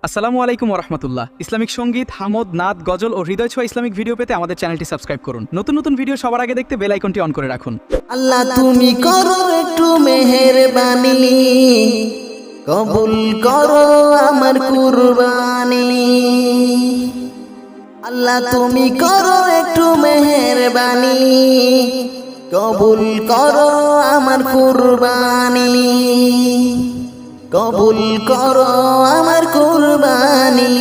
আসসালামু আলাইকুম ওরহমতুল্লাহ। ইসলামিক সঙ্গীত, হামদ, নাদ, গজল ও হৃদয় ছোঁয়া ইসলামিক ভিডিও পেতে আমাদের চ্যানেলটি সাবস্ক্রাইব করুন। নতুন নতুন ভিডিও সবার আগে দেখতে বেল আইকনটি অন করে রাখুন। আল্লাহ তুমি করো একটু মেহেরবানি, কবুল করো আমার কুরবানি। আল্লাহ তুমি করো একটু মেহেরবানি, কবুল করো আমার কুরবানি, কবুল করো আমার কুরবানি।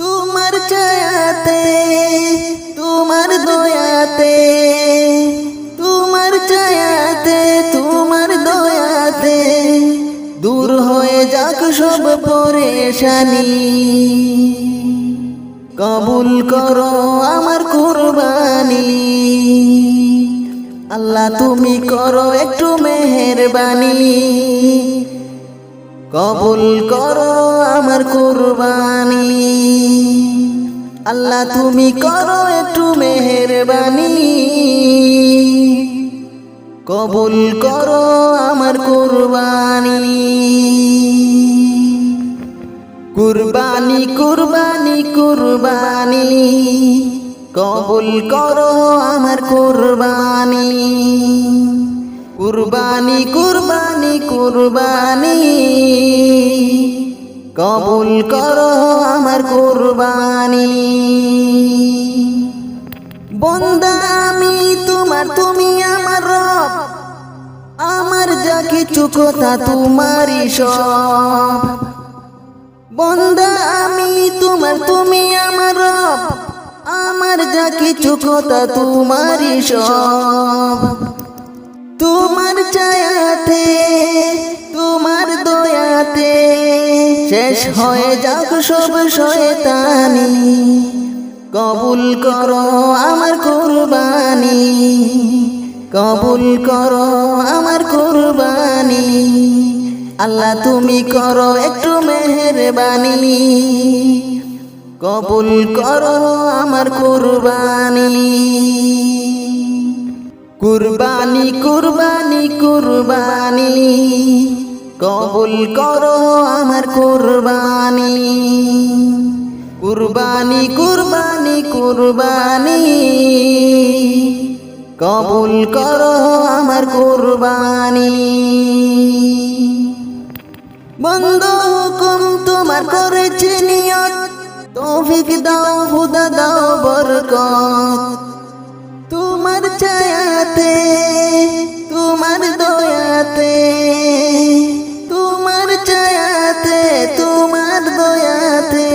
তোমার ছায়াতে, তোমার দয়াতে, তোমার ছায়াতে, তোমার দয়াতে দূর হয়ে যাক সব পরেশানি। কবুল করো আমার কুরবানি। আল্লাহ তুমি করো একটু মেহেরবানি, কবুল করো আমার কুরবানি। আল্লাহ তুমি করো একটু মেহেরবানি, কবুল করো আমার কুরবানি। কুরবানি কুরবানি কুরবানি, কবুল করো আমার কুরবানি। কুরবানি কুরবানি কুরবানি, কবুল করো আমার কুরবানি। বন্দা আমি তোমার, তুমি আমার রব, আমার যা কিছু কথা তোমারই সব। বন্দা আমি তোমার, তুমি আমার রব, আমার যা কিছু কথা তোমারই সব। তোমার ছায়াতে, তোমার দয়াতে শেষ হয়ে যাক সব শয়তানি। কবুল করো আমার কুরবানি, কবুল করো আমার কুরবানি। আল্লাহ তুমি করো একটু মেহেরবানি, কবুল করো আমার কুরবানি। কুরবানি কুরবানি কুরবানি, কবুল করো আমার কুরবানি। কুরবানি কুরবানি কুরবানি, কবুল করো আমার কুরবানি। বন্ধ হুকুম তোমার করেছে নিয়ত, তৌফিক দাও হুদা দাও বরকত। তোমার ছায়াতে, তোমার দয়াতে, তোমার ছায়াতে, তোমার দয়াতে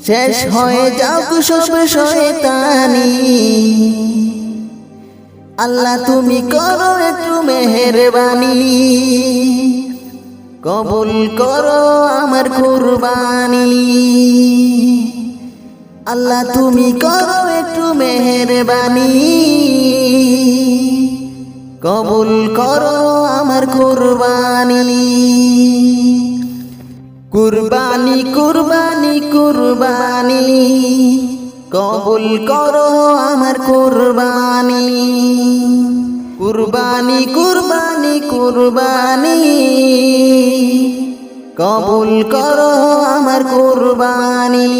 শেষ হয়ে যাক সব শয়তানি। আল্লাহ তুমি করো একটু মেহেরবানি, কবুল করো আমার কুরবানি। আল্লাহ তুমি করো একটু মেহেরবানি, কবুল করো আমার কুরবানি। কুরবানি কুরবানি কুরবানি, কবুল করো আমার কুরবানি। কুরবানি কুরবানি কুরবানি, কবুল করো আমার কুরবানি।